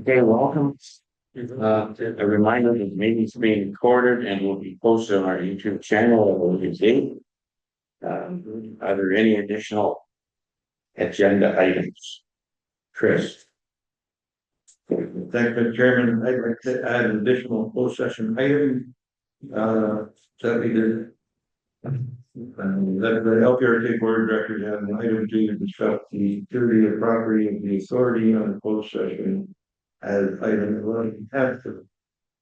Okay, welcome. A reminder that the meeting is being recorded and will be posted on our YouTube channel at a later date. Are there any additional agenda items? Chris? Thank you, Mr. Chairman. I'd like to add an additional closed session item. That we did. That the LPRT Board of Directors had an item to discuss the security of property of the authority on the closed session as item 11 after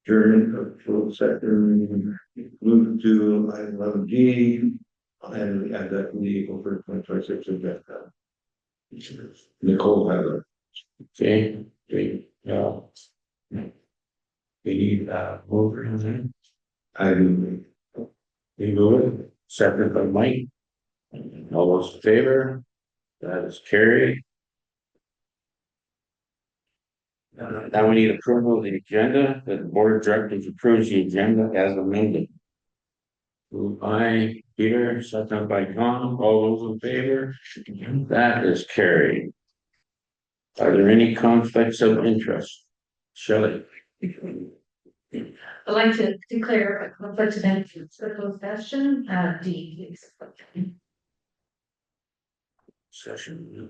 adjournment of closed session moved to item 11G and we add that to the April 1st, 2026 agenda. Nicole had a Okay, we need mover in there. I do. You move it, second by Mike. All those in favor? That is carried. Now we need approval of the agenda, that the board of directors approves the agenda as amended. Moved by Peter, second by Tom, all those in favor? That is carried. Are there any conflicts of interest? Shelley? I'd like to declare a conflict of interest for closed session, D, please. Session.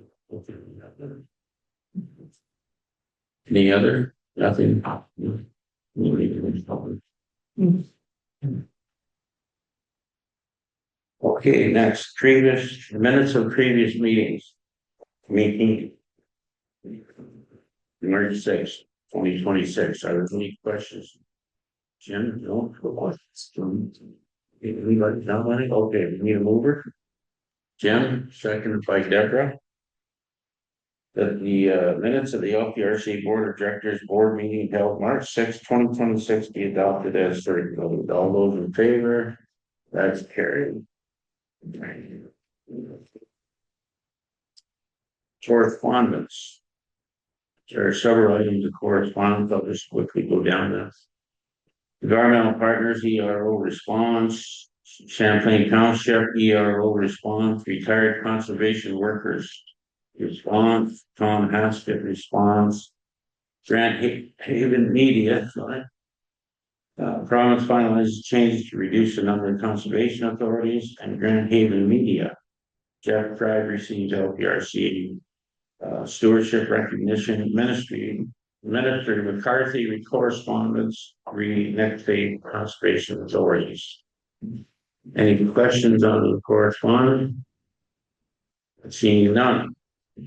Any other? Nothing. Okay, next, previous minutes of previous meetings. Meeting. March 6th, 2026. Are there any questions? Jim, no questions. Anybody not money? Okay, we need a mover. Jim, seconded by Deborah. That the minutes of the LPRC Board of Directors Board meeting held March 6, 2026 be adopted as circulated. All those in favor? That's carried. Correspondence. There are several items of correspondence. I'll just quickly go down this. Environmental Partners, ERO response. Champlain Township, ERO response. Retired Conservation Workers response. Tom Haskett response. Grant Haven Media, province finalizes changes to reduce the number of conservation authorities, and Grant Haven Media. Jeff Frag receives LPRC stewardship recognition Ministry McCarthy with correspondence next day conservation authorities. Any questions on the correspondence? Seeing none.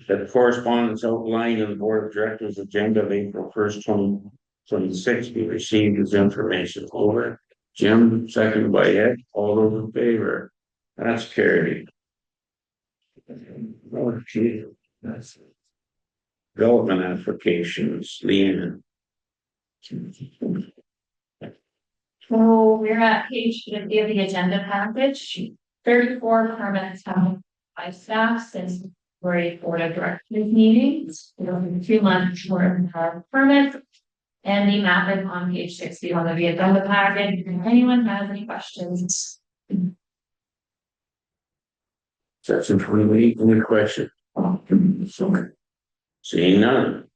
That correspondence outlined in the Board of Directors agenda of April 1st, 2026 be received as information. Over. Jim, seconded by Ed. All those in favor? That's carried. Oh, gee. That's it. Development applications, Leanne. So we're at page 50 of the agenda package. 34 permits have been by staff since February Board of Directors meetings. We're looking 2 months worth of permits. And the map is on page 61 of the agenda package. If anyone has any questions. Section 28, any question? Seeing none.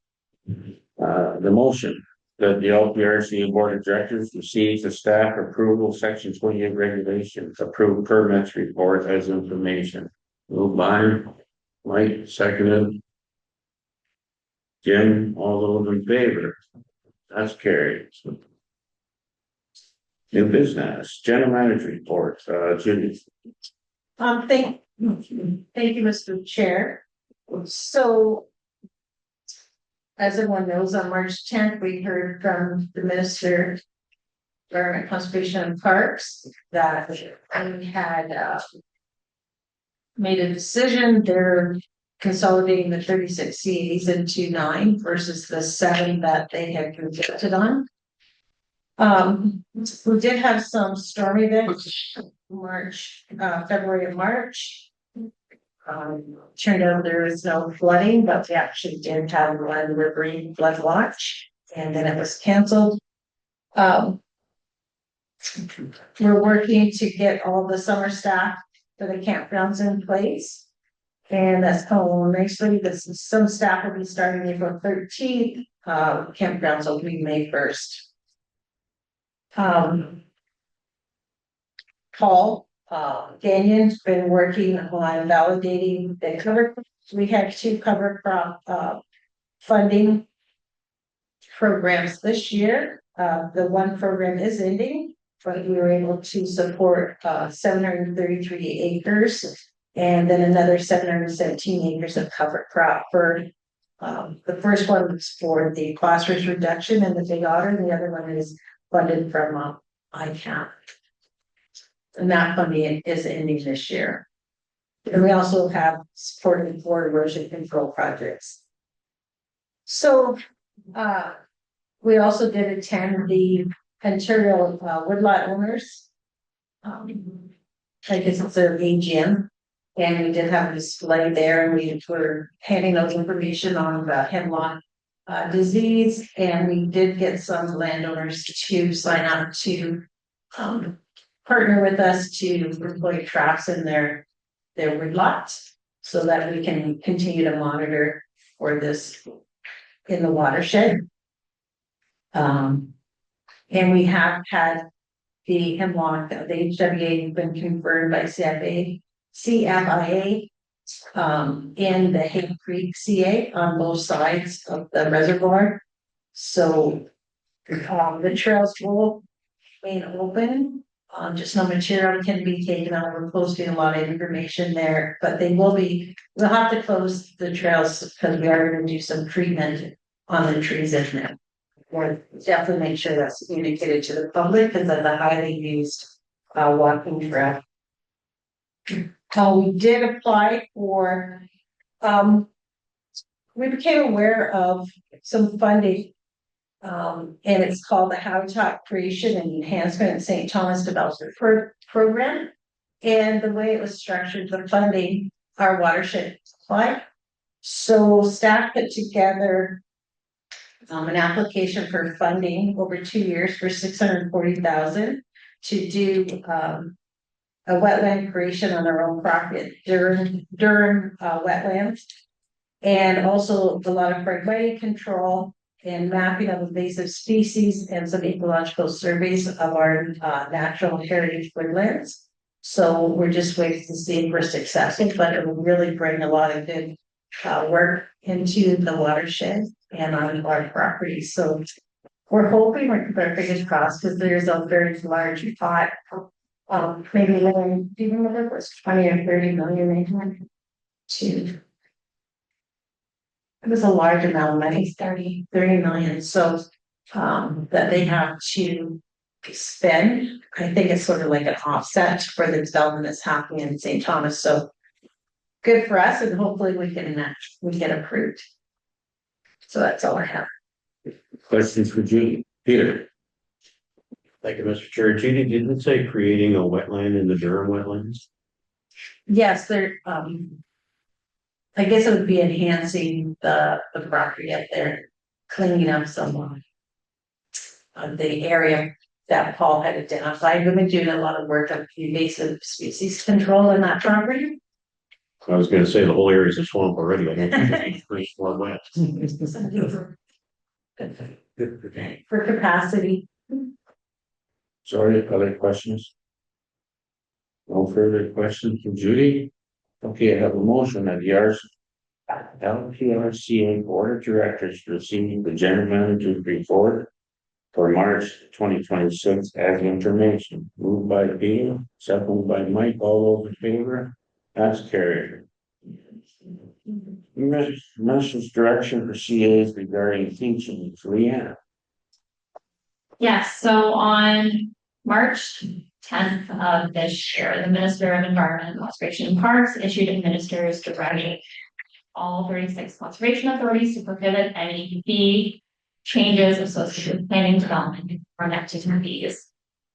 The motion that the LPRC Board of Directors receives the staff approval section 28 regulations approved permits report as information. Moved by Mike, seconded. Jim, all those in favor? That's carried. New business, general manager report, Judy. Thank you, Mr. Chair. So, as everyone knows, on March 10th, we heard from the Minister of Environment, Conservation and Parks that we had made a decision. They're consolidating the 36 CAs into 9 versus the 7 that they had projected on. We did have some storm events February and March. Turned out there was no flooding, but we actually did have one river flood watch, and then it was canceled. We're working to get all the summer staff for the campgrounds in place. And that's coming along nicely. Some staff will be starting April 13th. campgrounds opening May 1st. Paul, Ganion's been working on validating the cover, we had 2 cover crop, funding programs this year. The one program is ending, but we were able to support, 733 acres. And then another 717 acres of cover crop for, the first one was for the phosphorus reduction in the Big Otter, and the other one is funded from, ICAP. And that funding is ending this year. And we also have supported 4 erosion control projects. So, we also did attend the Ontario Woodlot Owners. I guess it's their AGM. And we did have a display there, and we were handing out information on the hemlock disease. And we did get some landowners to sign up to partner with us to deploy traps in their woodlots, so that we can continue to monitor for this in the watershed. And we have had the hemlock, the HWA has been confirmed by CFIA, in the Hay Creek CA on both sides of the reservoir. So, the trails will remain open. Just no material can be taken out. We're posting a lot of information there, but we'll have to close the trails because we are going to do some treatment on the trees in there. We'll definitely make sure that's communicated to the public, because that's a highly used walking trail. We did apply for, we became aware of some funding. And it's called the Habitat Creation and Enhancement in St. Thomas Development Program. And the way it was structured, the funding, our watershed applied. So staff put together an application for funding over 2 years for $640,000 to do a wetland creation on their own property during wetlands, and also a lot of fragmity control and mapping of invasive species and some ecological surveys of our natural heritage woodlands. So we're just waiting to see if we're successful, but it will really bring a lot of good work into the watershed and on our property. So we're hoping, we're keeping our fingers crossed, because there's a very large pot, maybe do you remember it was 20 or 30 million they had to. It was a large amount of money, 30 million. So that they have to spend. I think it's sort of like an offset for the development that's happening in St. Thomas. So good for us, and hopefully we get approved. So that's all I have. Questions for Judy? Peter? Thank you, Mr. Chair. Judy, did it say creating a wetland in the Durham wetlands? Yes, they're I guess it would be enhancing the property up there, cleaning up some of the area that Paul had identified. We've been doing a lot of work on invasive species control in that property. I was gonna say the whole area is a swamp already. I don't think it's pretty far wet. For capacity. Sorry, other questions? No further questions from Judy? Okay, I have a motion that the LPRCA Board of Directors receive the general manager's report for March 2026 as information. Moved by Peter, seconded by Mike. All those in favor? That's carried. Message direction for CAs regarding teaching. Leanne. Yes, so on March 10th of this year, the Minister of Environment, Conservation and Parks issued a minister's directive all 36 conservation authorities to prohibit any fee changes associated with planning development or activities.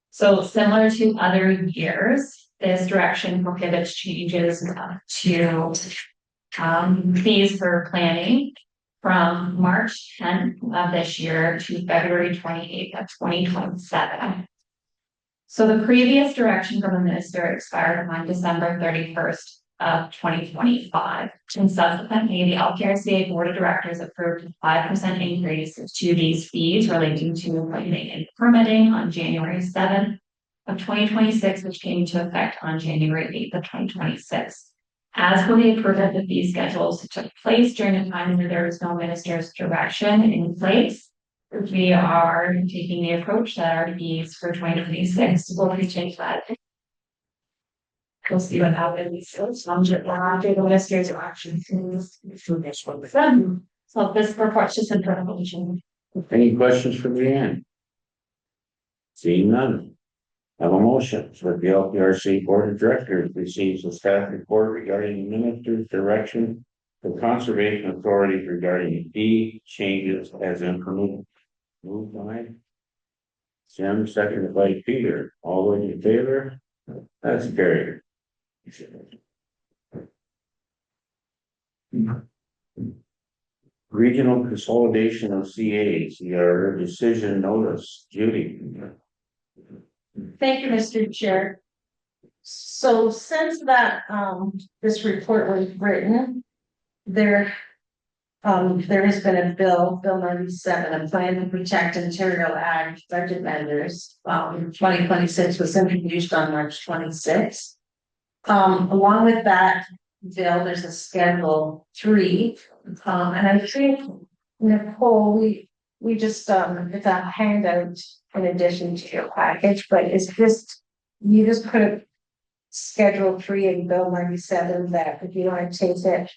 So similar to other years, this direction prohibits changes to fees for planning from March 10th of this year to February 28th of 2027. So the previous direction from the minister expired on December 31st of 2025. And subsequently, the LPRCA Board of Directors approved a 5% increase to these fees relating to planning and permitting on January 7th of 2026, which came into effect on January 8th of 2026. As for the approval of the fee schedules that took place during a time where there was no minister's direction in place, we are taking the approach that our fees for 2026 will be changed that. We'll see what happens. After the minister's action. So this report's just in front of you. Any questions for Leanne? Seeing none. Have a motion for the LPRC Board of Directors receives a staff report regarding the minister's direction for conservation authorities regarding fee changes as implemented. Moved by Jim, seconded by Peter. All those in favor? That's carried. Regional consolidation of CAs, your decision notice, Judy. Thank you, Mr. Chair. So since that, this report was written, there has been a bill 97, a plan to protect Ontario ag budget measures. 2026 was introduced on March 26th. Along with that bill, there's a Schedule 3. And I think, Nicole, we just, it's a handout in addition to your package, but it's just, you just put a Schedule 3 in Bill 97 that if you want to take it,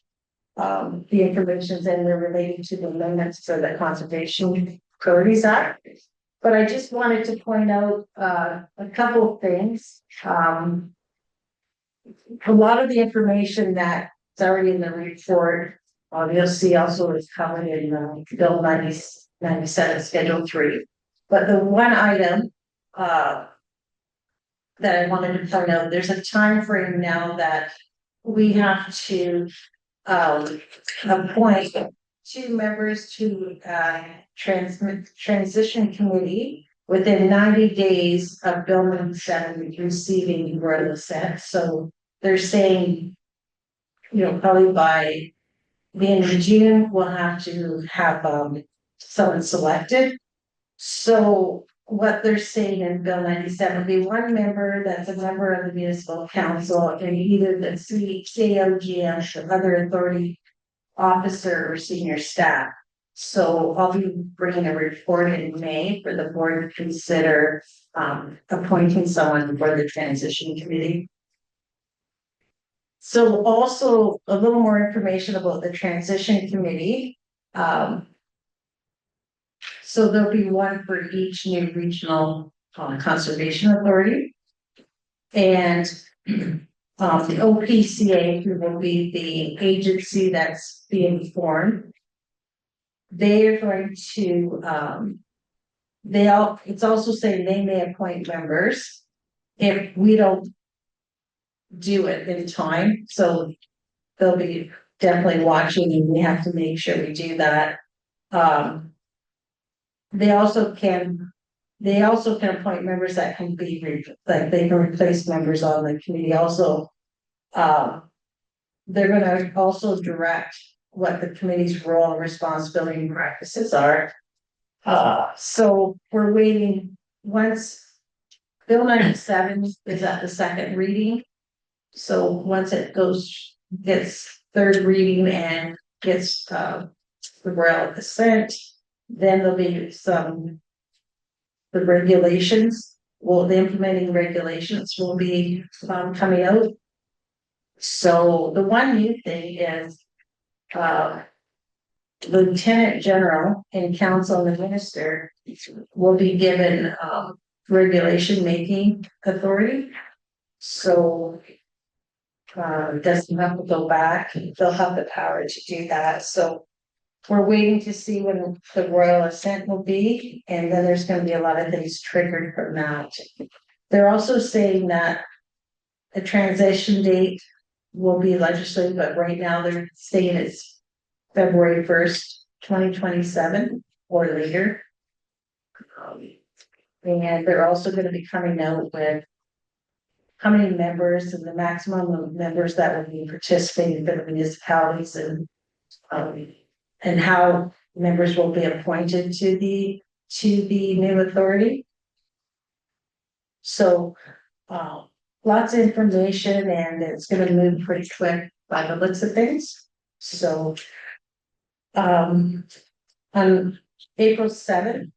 the information's in there relating to the limits for the Conservation Priorities Act. But I just wanted to point out a couple of things. A lot of the information that's already in the report, you'll see also is covered in Bill 97 Schedule 3. But the one item that I wanted to point out, there's a time frame now that we have to appoint 2 members to transition committee within 90 days of Bill 97 receiving royal assent. So they're saying, probably by the end of June, we'll have to have someone selected. So what they're saying in Bill 97 will be 1 member that's a member of the municipal council and either the COGM or other authority officer or senior staff. So I'll be bringing a report in May for the board to consider appointing someone for the transition committee. So also a little more information about the transition committee. So there'll be 1 for each new regional conservation authority. And the OPCA, who will be the agency that's being formed, they are going to, it's also saying they may appoint members if we don't do it in time. So they'll be definitely watching and we have to make sure we do that. They also can appoint members that can be, like they can replace members on the committee also. They're gonna also direct what the committee's role and responsibility and practices are. So we're waiting, once Bill 97 is at the 2nd reading. So once it gets 3rd reading and gets the royal assent, then there'll be the regulations, the implementing regulations will be coming out. So the one new thing is Lieutenant General and Council and the Minister will be given regulation making authority. So doesn't have to go back, they'll have the power to do that. So we're waiting to see when the royal assent will be, and then there's going to be a lot of things triggered from that. They're also saying that the transition date will be legislative, but right now they're saying it's February 1st, 2027 or later. And they're also going to be coming out with how many members and the maximum of members that will be participating for the municipalities and how members will be appointed to the new authority. So, lots of information and it's gonna move pretty quick by the looks of things. So, on April 7th,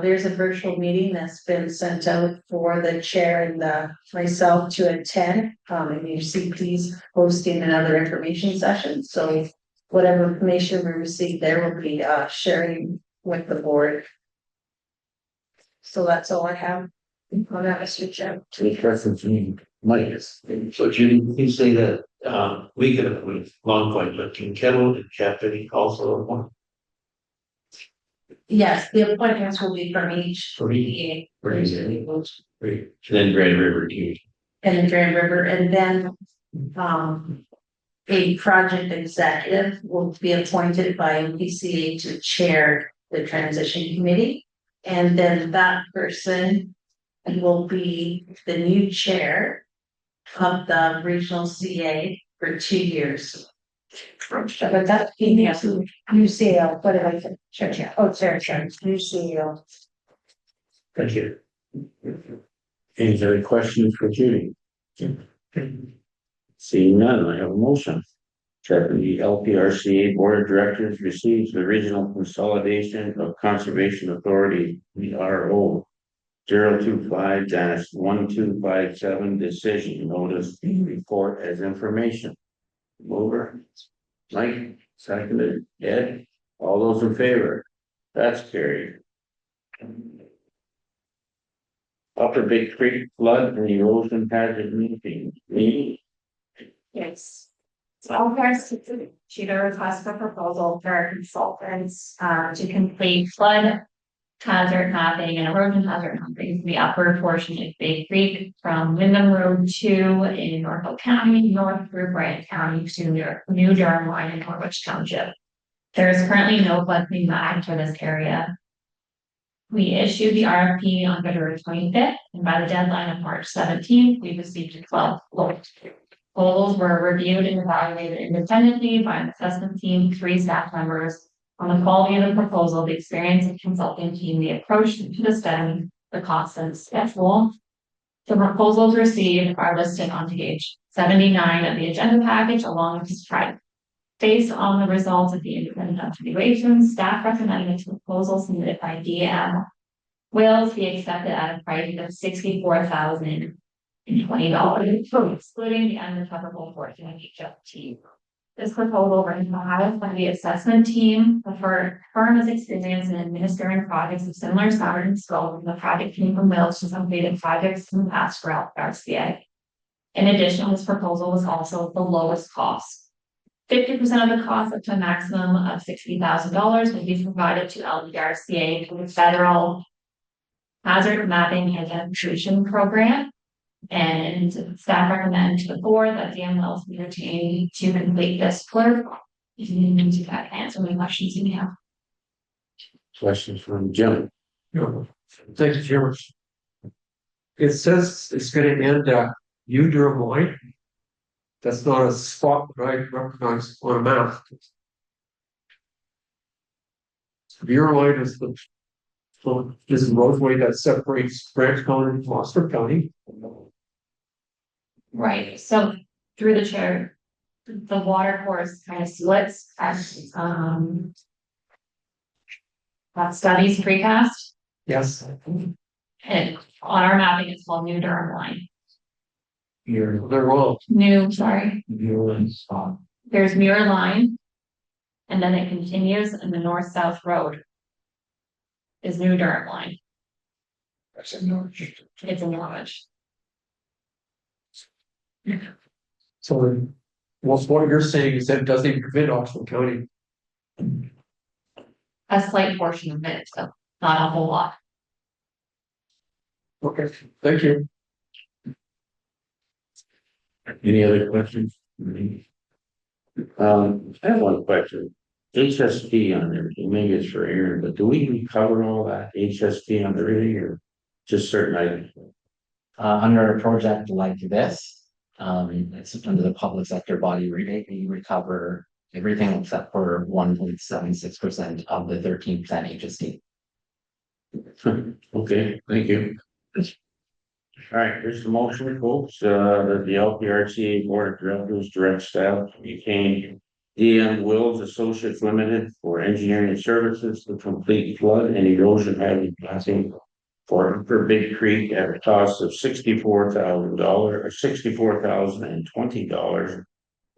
there's a virtual meeting that's been sent out for the chair and myself to attend. And you see please hosting another information session. So whatever information we receive there will be sharing with the board. So that's all I have on that, Mr. Chair. Any questions from you, Mike? So Judy, you say that, we could have with Long Point, but can Kettle and Cassidy also appoint? Yes, the appointments will be from each. Great. Then Grand River too. And the Grand River, and then, a project executive will be appointed by MPCA to chair the transition committee. And then that person will be the new chair of the regional CA for 2 years. But that's new CEO, what did I say? Chair. Oh, chair, new CEO. Thank you. Any other questions for Judy? Seeing none, I have a motion. That the LPRCA Board of Directors receives the Regional Consolidation of Conservation Authority, the RO 025-1257 decision notice report as information. Mover, Mike, seconded, Ed, all those in favor? That's carried. Upper Big Creek flood and erosion hazard meeting. Yes. So I'll first shoot a request for proposal for our consultants to complete flood hazard mapping and erosion hazard mapping for the upper portion of Big Creek from Wyndham Road 2 in Norfolk County, north through Brant County to New Durham line in Norwich Township. There is currently no floodplain map for this area. We issued the RFP on February 25th, and by the deadline of March 17th, we received 12 proposals were reviewed and evaluated independently by an assessment team, 3 staff members on the quality of the proposal, the experience of the consulting team, the approach to the study, the cost and schedule. The proposals received are listed on page 79 of the agenda package along with the slide. Based on the results of the independent evaluation, staff recommended the proposal submitted by DM Wales be accepted at a price of $64,020, excluding the unrecoverable portion of each team. This proposal ranks the highest by the assessment team. The firm is experienced in administering projects of similar size and scope. The project team from Wales has completed projects in the past for LPRCA. In addition, this proposal was also the lowest cost. 50% of the cost up to a maximum of $60,000 will be provided to LPRCA through the federal hazard mapping and demonstration program. And staff recommend to the board that DM Wells be retained to complete this work. If you need to answer any questions you may have. Questions from Jim? Thank you, Chairman. It says it's gonna end at New Durham line. That's not a spot that I recognize on a map. Muir line is the roadway that separates Branch County and Foster County. Right, so through the chair, the water course kind of splits as that studies precast. Yes. And on our mapping, it's called New Durham line. They're wrong. There's Muir line. And then it continues and the north-south road is New Durham line. That's in Norwich. It's in Norwich. So, well, what you're saying is that it doesn't even fit Oxford County. A slight portion of it, so not a whole lot. Okay, thank you. Any other questions? I have one question. HST on there, maybe it's for Aaron, but do we cover all that HST on the reading or just certain items? under a project like this, it's under the public sector body rebate, we recover everything except for 1.76% of the 13% HST. Okay, thank you. All right, here's the motion, folks, that the LPRCA Board of Directors direct staff to retain DM Wills Associates Limited for engineering services to complete flood and erosion hazard mapping for Big Creek at a cost of $64,000 or $64,020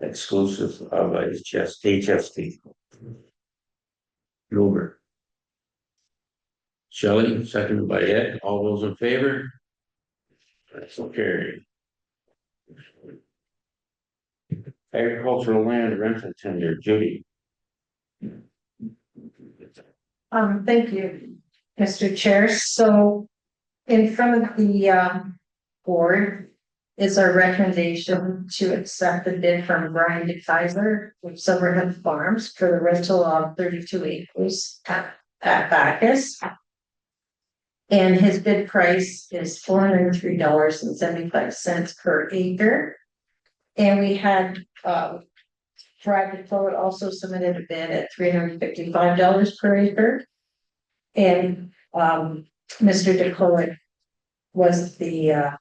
exclusive of HST. Over. Shelley, seconded by Ed, all those in favor? That's carried. Agricultural land rental tender, Judy. Thank you, Mr. Chair. So in front of the board is our recommendation to accept the bid from Brian DeKaiser with Silverhead Farms for the rental of 32 acres at Bacchus. And his bid price is $403.75 per acre. And we had Brad DeCloet also submitted a bid at $355 per acre. And Mr. DeCloet was the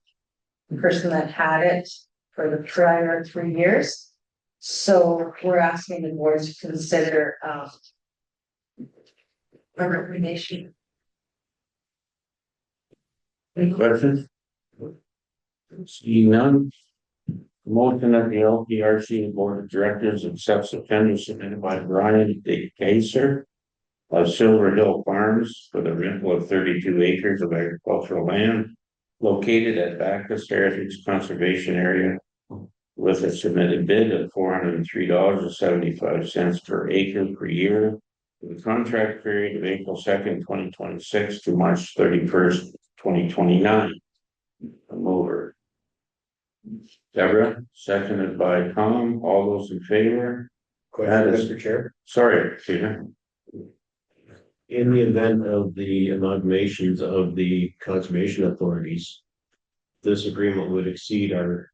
person that had it for the prior 3 years. So we're asking the board to consider a recommendation. Any questions? Seeing none. Motion of the LPRC Board of Directors accepts the tender submitted by Brian DeKaiser of Silver Hill Farms for the rental of 32 acres of agricultural land located at Bacchus Heritage Conservation Area with a submitted bid of $403.75 per acre per year for the contract period of April 2nd, 2026 to March 31st, 2029. I'm over. Deborah, seconded by Tom. All those in favor? Question, Mr. Chair. Sorry, Stephen. In the event of the amalgamations of the conservation authorities, this agreement would exceed our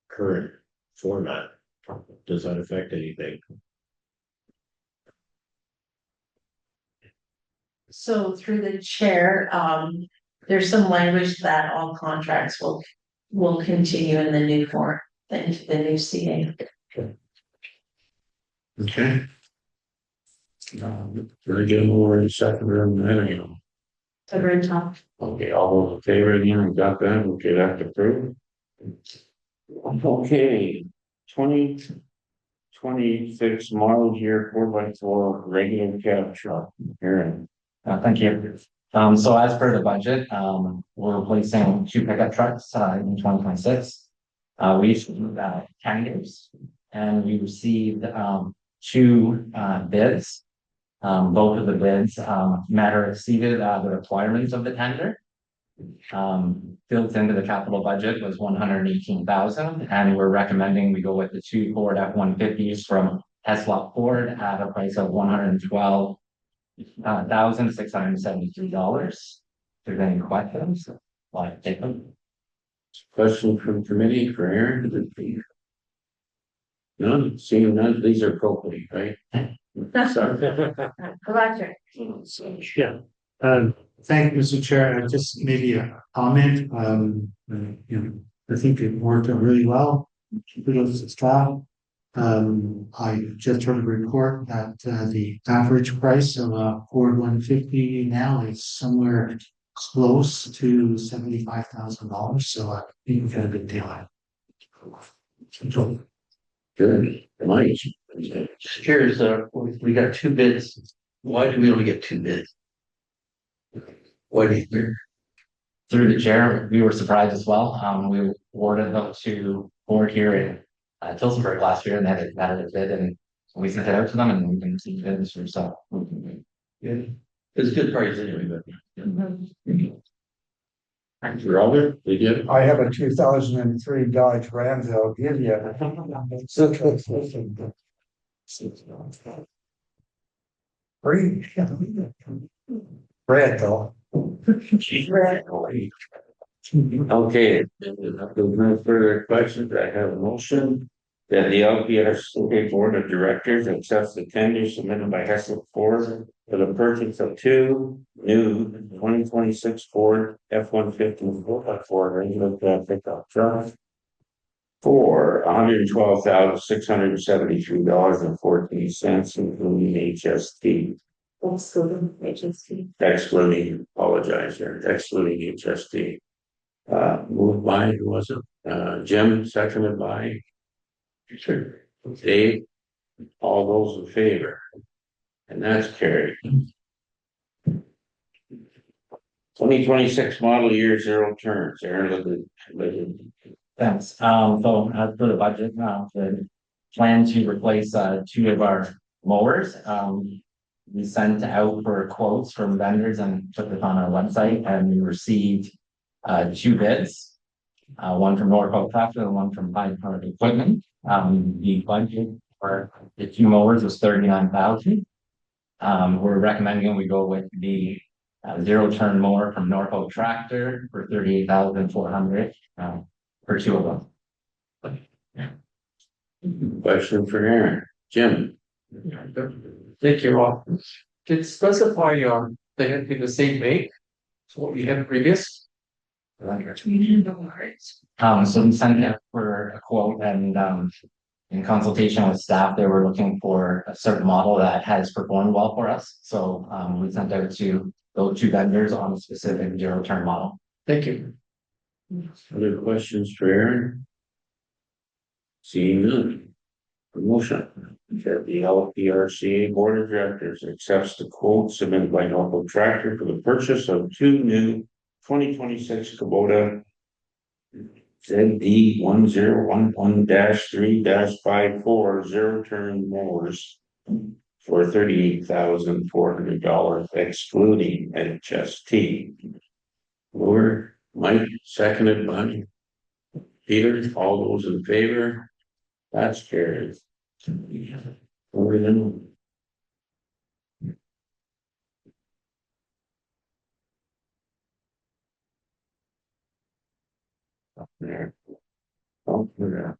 current format. Does that affect anything? So through the chair, there's some language that all contracts will continue in the new form, the new CA. Okay. Really get more in second room than you know. Agreed, Tom. Okay, all those in favor again, we got that, okay, that's approved. Okay, 2026 model year 4x4 regular cab truck, Aaron. Thank you. So as per the budget, we're replacing 2 pickup trucks in 2026. We issued tenders and we received 2 bids. Both of the bids met or exceeded the requirements of the tender. Built into the capital budget was $118,000, and we're recommending we go with the 2 Ford F-150s from Tesla Ford at a price of $112,673. If there's any questions, like take them. Question from committee for Aaron? None, seeing none, these are propane, right? Sorry. Electric. Yeah, thank you, Mr. Chair, just maybe a comment, I think it worked out really well. Kudos to staff. I just heard a report that the average price of a Ford 150 now is somewhere close to $75,000, so I think we got a good deal. Good, nice. Curious, we got 2 bids. Why do we only get 2 bids? Why do you think? Through the chair, we were surprised as well. We awarded them to Ford here in Tilsonburg last year, and they had a bid, and we sent it out to them, and we can see bids for stuff. Yeah, it's good price anyway, but. Robert, did you? I have a 2003 Dodge Ram that I'll give you. Free. Red though. Red. Okay, if there's no further questions, I have a motion that the LPRCA Board of Directors accepts the tender submitted by Hessel Ford for the purchase of two new 2026 Ford F-150 4x4 regular cab pickup trucks for $112,673.14, including HST. Excluding, apologize here, excluding HST. Moved by, who was it? Jim, seconded by Dave. All those in favor? And that's carried. 2026 model year zero turns, Aaron, Thanks. So as for the budget, the plan to replace, two of our mowers. We sent out for quotes from vendors and put this on our website, and we received, two bids. One from Norfolk Tractor and one from Hyde Park Equipment. The budget for the two mowers was 39,000. We're recommending we go with the zero turn mower from Norfolk Tractor for 38,400 for two of them. question for Aaron. Jim, Thank you, Rob. Did specify, they had been the same make, so what we had previous? So we sent it for a quote, and in consultation with staff, they were looking for a certain model that has performed well for us. So we sent out to those two vendors on a specific zero turn model. Thank you. other questions for Aaron? Seeing none. Promotion. That the LPRCA Board of Directors accepts the quote submitted by Norfolk Tractor for the purchase of two new 2026 Kubota ZD 1011-3-54 zero turn mowers for $38,400 excluding HST. Moore, Mike, seconded by Peter. All those in favor? That's carried. Over then. Up there. Oh, yeah.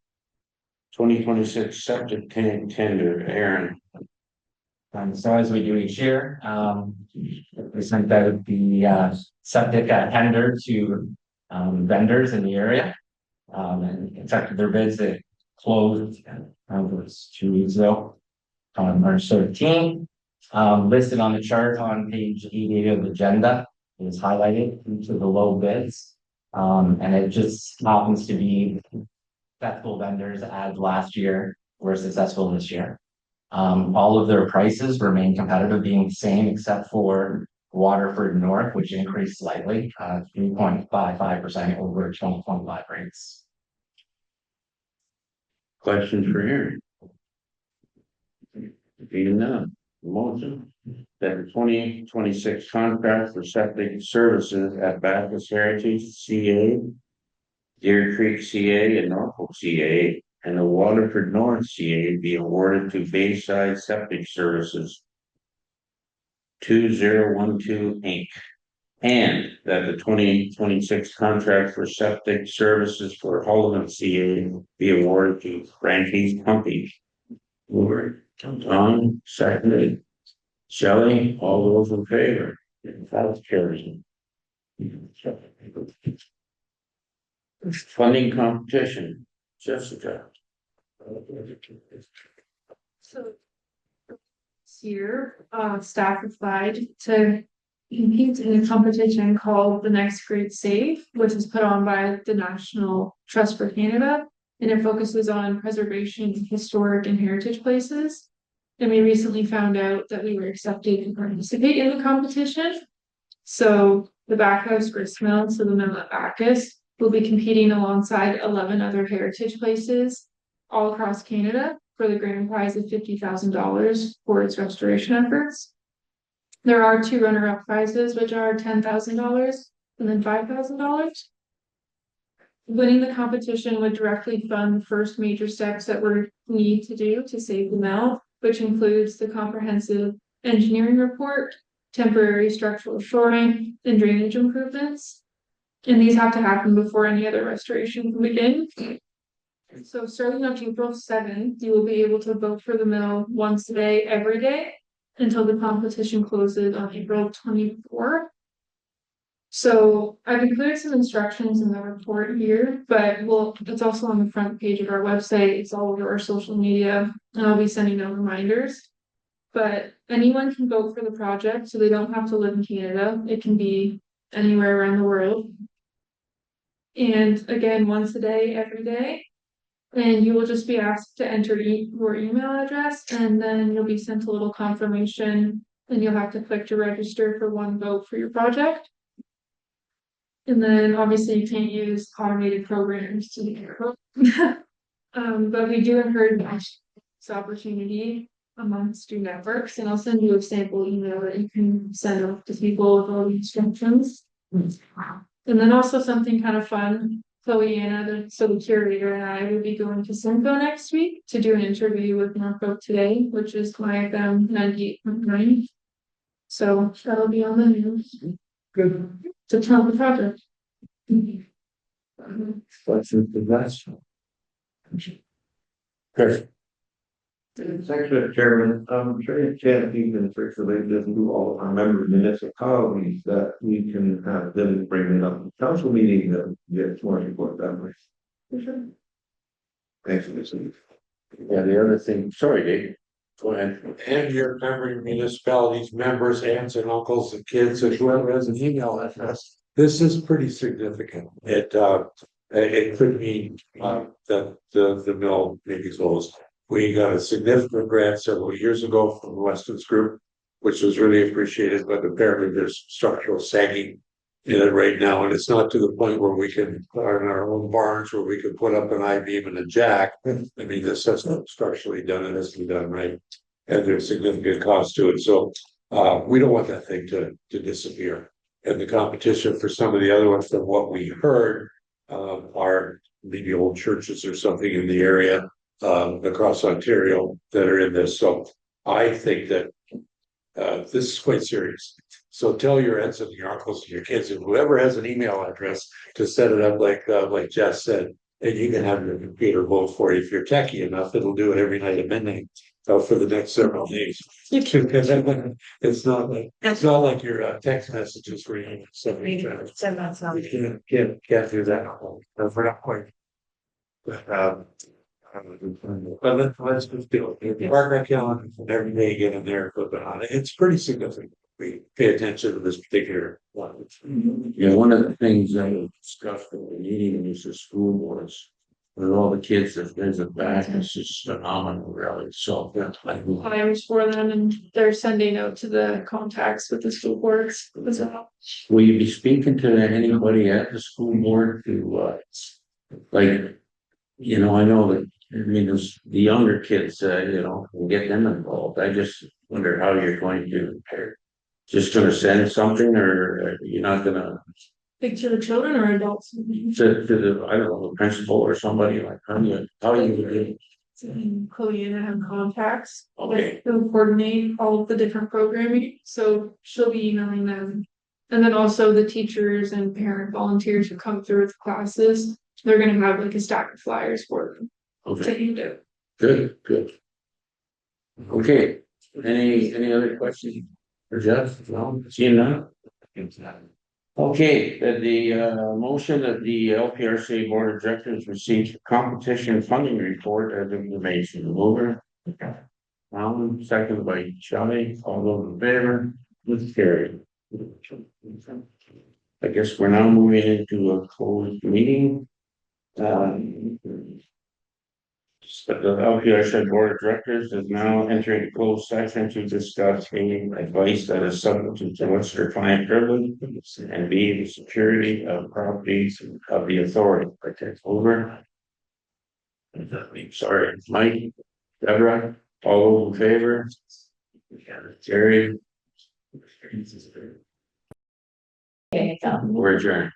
2026 septic tank tender, Aaron. So as we do each year, we sent out the septic tender to vendors in the area. And accepted their bids. They closed, it was 2 weeks ago, on March 13. Listed on the chart on page 88 of the agenda is highlighted each of the low bids. And it just happens to be successful vendors as last year were successful this year. All of their prices remain competitive, being the same except for Waterford North, which increased slightly, 3.55% over 2025 rates. Questions for Aaron? Being none, motion that the 2026 contract for septic services at Baptist Heritage CA, Deer Creek CA, and Norfolk CA, and the Waterford North CA be awarded to Bayside Septic Services 2012 Inc. And that the 2026 contract for septic services for Holloman CA be awarded to Frankie's Pumping. Moore, Tom, seconded. Shelley, all those in favor? That carries. Funding competition, Jessica. So this year, staff applied to compete in a competition called the Next Grade Save, which is put on by the National Trust for Canada, and it focuses on preservation, historic and heritage places. And we recently found out that we were accepted to participate in the competition. So the Backhouse Gristmill, so the mill at Bacchus, will be competing alongside 11 other heritage places all across Canada for the grand prize of $50,000 for its restoration efforts. There are two runner-up prizes, which are $10,000 and then $5,000. Winning the competition would directly fund the first major steps that we need to do to save the mill, which includes the comprehensive engineering report, temporary structural shoring, and drainage improvements. And these have to happen before any other restoration can begin. So starting on April 7th, you will be able to vote for the mill once a day, every day, until the competition closes on April 24th. So I've included some instructions in the report here, but it's also on the front page of our website. It's all over our social media, and I'll be sending out reminders. But anyone can vote for the project, so they don't have to live in Canada. It can be anywhere around the world. And again, once a day, every day. And you will just be asked to enter your email address, and then you'll be sent a little confirmation, and you'll have to click to register for one vote for your project. And then obviously you can't use automated programs to do it. But we do encourage this opportunity amongst your networks, and I'll send you a sample email that you can send off to people with all the instructions. And then also something kind of fun. Chloe Anna, so the curator, and I will be going to Simcoe next week to do an interview with Norfolk Today, which is my 98.9. So that'll be on the news. Good. To tell the project. Chris, Section Chairman, I'm sure you can't even circulate this to all of our member municipalities that we can have them bring it up in council meeting that gets more support that way. Thanks for listening. yeah, the other thing, sorry, Dave, go ahead. And your member municipalities, members, aunts and uncles and kids, and whoever has an email address. This is pretty significant. It could mean, that the mill may be closed. We got a significant grant several years ago from the Weston's Group, which was really appreciated, but apparently there's structural sagging in it right now, and it's not to the point where we can, in our own barns, where we could put up an I-beam and a jack. I mean, this is structurally done, and has to be done right, and there's significant cost to it, so we don't want that thing to disappear. And the competition for some of the other ones, from what we heard, are maybe old churches or something in the area across Ontario that are in this. So I think that this is quite serious. So tell your aunts and your uncles and your kids and whoever has an email address to set it up like Jess said, and you can have your computer vote for you. If you're techie enough, it'll do it every night at midnight for the next several days. It's not like your text messages where you send me. You can't do that. We're not quite. But let's just do it. Mark my calendar every day, get in there, put it on it. It's pretty significant. We pay attention to this particular one. Yeah, one of the things that we discussed at the meeting is the school boards. With all the kids that visit back, it's just phenomenal, really, so. Flyers for them, and they're sending out to the contacts with the school boards as well. Will you be speaking to anybody at the school board to, like, you know, I know that, I mean, there's the younger kids, you know, we'll get them involved. I just wonder how you're going to, just gonna send something, or you're not gonna, Big to the children or adults? to the, I don't know, the principal or somebody, like, how you do? Chloe and I have contacts. Okay. Who coordinate all of the different programming, so she'll be emailing them. And then also the teachers and parent volunteers who come through with classes, they're gonna have like a stack of flyers for them. Okay, To good. Okay, any other questions for Jeff? No, seeing none? Okay, the motion that the LPRC Board of Directors received competition funding report as information. Mover. Second by Shelley, all those in favor, let's carry. I guess we're now moving into a closed meeting. But the LPRC Board of Directors is now entering a closed session to discuss any advice that is subject to Western-client privilege and B, the security of properties of the authority. I take over. Sorry, Mike, Deborah, all those in favor? Jerry. Okay, so. We're adjourned.